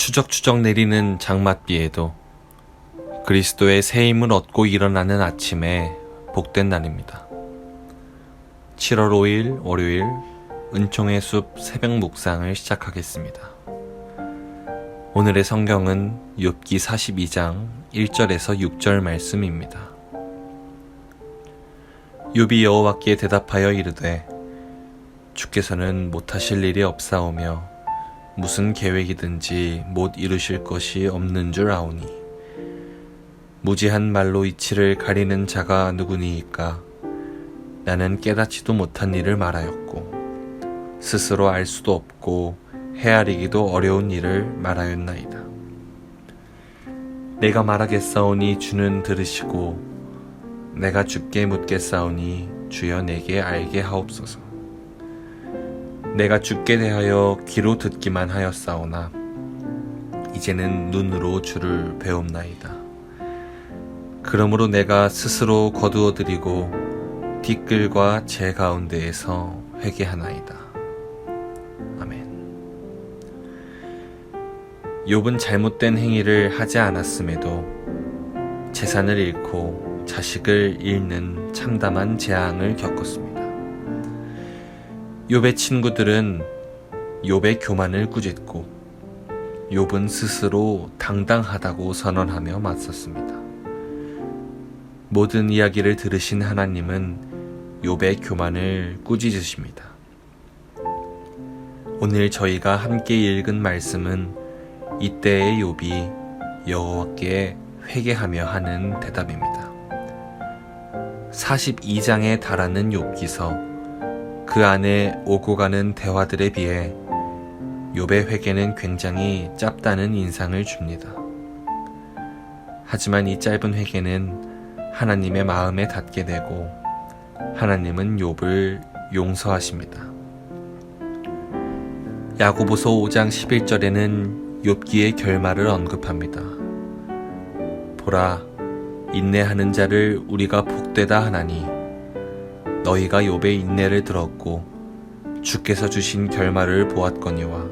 추적추적 내리는 장맛비에도 그리스도의 새 힘을 얻고 일어나는 아침에 복된 날입니다. 7월 5일 월요일 은총의 숲 새벽 묵상을 시작하겠습니다. 오늘의 성경은 욥기 42장 1절에서 6절 말씀입니다. 욥이 여호와께 대답하여 이르되 주께서는 못하실 일이 없사오며 무슨 계획이든지 못 이루실 것이 없는 줄 아오니 무지한 말로 이치를 가리는 자가 누구니이까. 나는 깨닫지도 못한 일을 말하였고 스스로 알 수도 없고 헤아리기도 어려운 일을 말하였나이다. 내가 말하겠사오니 주는 들으시고 내가 주께 묻겠사오니 주여 내게 알게 하옵소서. 내가 주께 대하여 귀로 듣기만 하였사오나 이제는 눈으로 주를 배움나이다. 그러므로 내가 스스로 거두어드리고 뒷글과 제 가운데에서 회개하나이다. 아멘. 욥은 잘못된 행위를 하지 않았음에도 재산을 잃고 자식을 잃는 참담한 재앙을 겪었습니다. 욥의 친구들은 욥의 교만을 꾸짖고 욥은 스스로 당당하다고 선언하며 맞섰습니다. 모든 이야기를 들으신 하나님은 욥의 교만을 꾸짖으십니다. 오늘 저희가 함께 읽은 말씀은 이때의 욥이 여호와께 회개하며 하는 대답입니다. 42장에 달하는 욥기서 그 안에 오고 가는 대화들에 비해 욥의 회개는 굉장히 짧다는 인상을 줍니다. 하지만 이 짧은 회개는 하나님의 마음에 닿게 되고 하나님은 욥을 용서하십니다. 야고보서 5장 11절에는 욥기의 결말을 언급합니다. 보라, 인내하는 자를 우리가 복되다 하나니 너희가 욥의 인내를 들었고 주께서 주신 결말을 보았거니와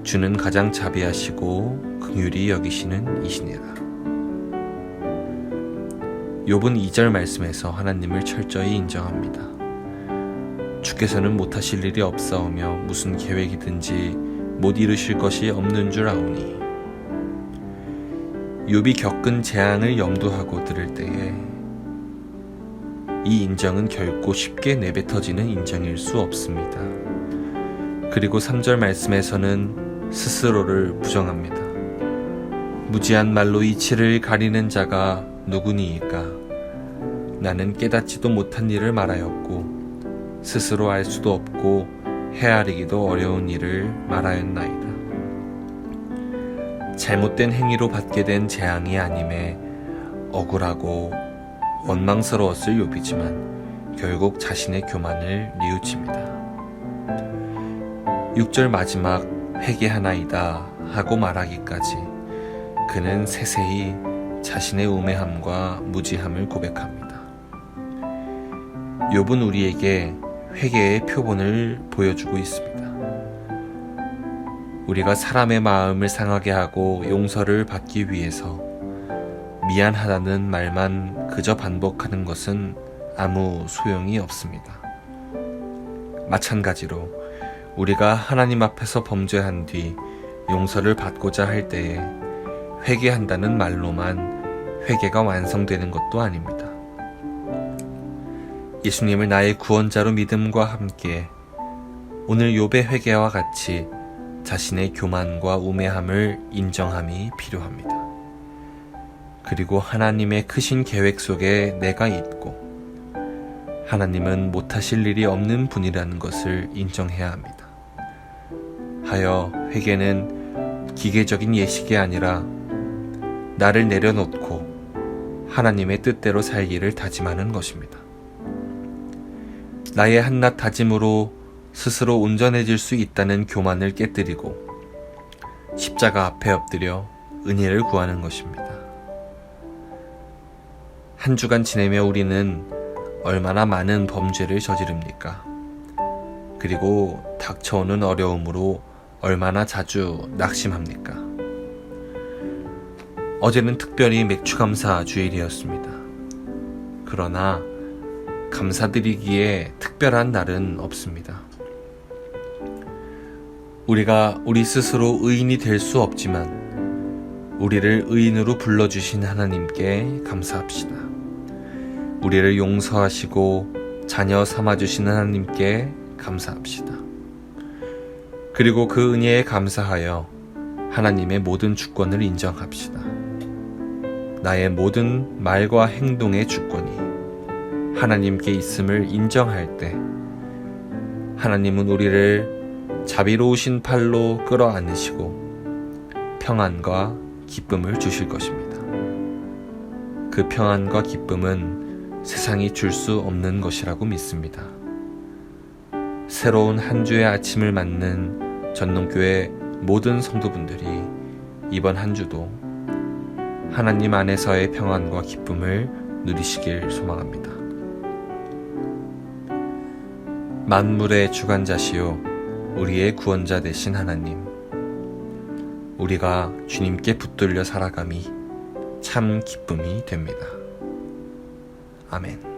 주는 가장 자비하시고 긍휼히 여기시는 이시니라. 욥은 2절 말씀에서 하나님을 철저히 인정합니다. 주께서는 못하실 일이 없사오며 무슨 계획이든지 못 이루실 것이 없는 줄 아오니. 욥이 겪은 재앙을 염두하고 들을 때에 이 인정은 결코 쉽게 내뱉어지는 인정일 수 없습니다. 그리고 3절 말씀에서는 스스로를 부정합니다. 무지한 말로 이치를 가리는 자가 누구니이까. 나는 깨닫지도 못한 일을 말하였고 스스로 알 수도 없고 헤아리기도 어려운 일을 말하였나이다. 잘못된 행위로 받게 된 재앙이 아님에 억울하고 원망스러웠을 욥이지만 결국 자신의 교만을 뉘우칩니다. 6절 마지막 회개하나이다 하고 말하기까지 그는 세세히 자신의 우매함과 무지함을 고백합니다. 욥은 우리에게 회개의 표본을 보여주고 있습니다. 우리가 사람의 마음을 상하게 하고 용서를 받기 위해서 미안하다는 말만 그저 반복하는 것은 아무 소용이 없습니다. 마찬가지로 우리가 하나님 앞에서 범죄한 뒤 용서를 받고자 할 때에 회개한다는 말로만 회개가 완성되는 것도 아닙니다. 예수님을 나의 구원자로 믿음과 함께 오늘 욥의 회개와 같이 자신의 교만과 우매함을 인정함이 필요합니다. 그리고 하나님의 크신 계획 속에 내가 있고 하나님은 못하실 일이 없는 분이라는 것을 인정해야 합니다. 하여 회개는 기계적인 예식이 아니라 나를 내려놓고 하나님의 뜻대로 살기를 다짐하는 것입니다. 나의 한낱 다짐으로 스스로 온전해질 수 있다는 교만을 깨뜨리고 십자가 앞에 엎드려 은혜를 구하는 것입니다. 한 주간 지내며 우리는 얼마나 많은 범죄를 저지릅니까? 그리고 닥쳐오는 어려움으로 얼마나 자주 낙심합니까? 어제는 특별히 맥주감사 주일이었습니다. 그러나 감사드리기에 특별한 날은 없습니다. 우리가 우리 스스로 의인이 될 수 없지만 우리를 의인으로 불러주신 하나님께 감사합시다. 우리를 용서하시고 자녀 삼아주신 하나님께 감사합시다. 그리고 그 은혜에 감사하여 하나님의 모든 주권을 인정합시다. 나의 모든 말과 행동의 주권이 하나님께 있음을 인정할 때 하나님은 우리를 자비로우신 팔로 끌어안으시고 평안과 기쁨을 주실 것입니다. 그 평안과 기쁨은 세상이 줄 수 없는 것이라고 믿습니다. 새로운 한 주의 아침을 맞는 전농교회 모든 성도분들이 이번 한 주도 하나님 안에서의 평안과 기쁨을 누리시길 소망합니다. 만물의 주관자시요 우리의 구원자 되신 하나님, 우리가 주님께 붙들려 살아감이 참 기쁨이 됩니다. 아멘.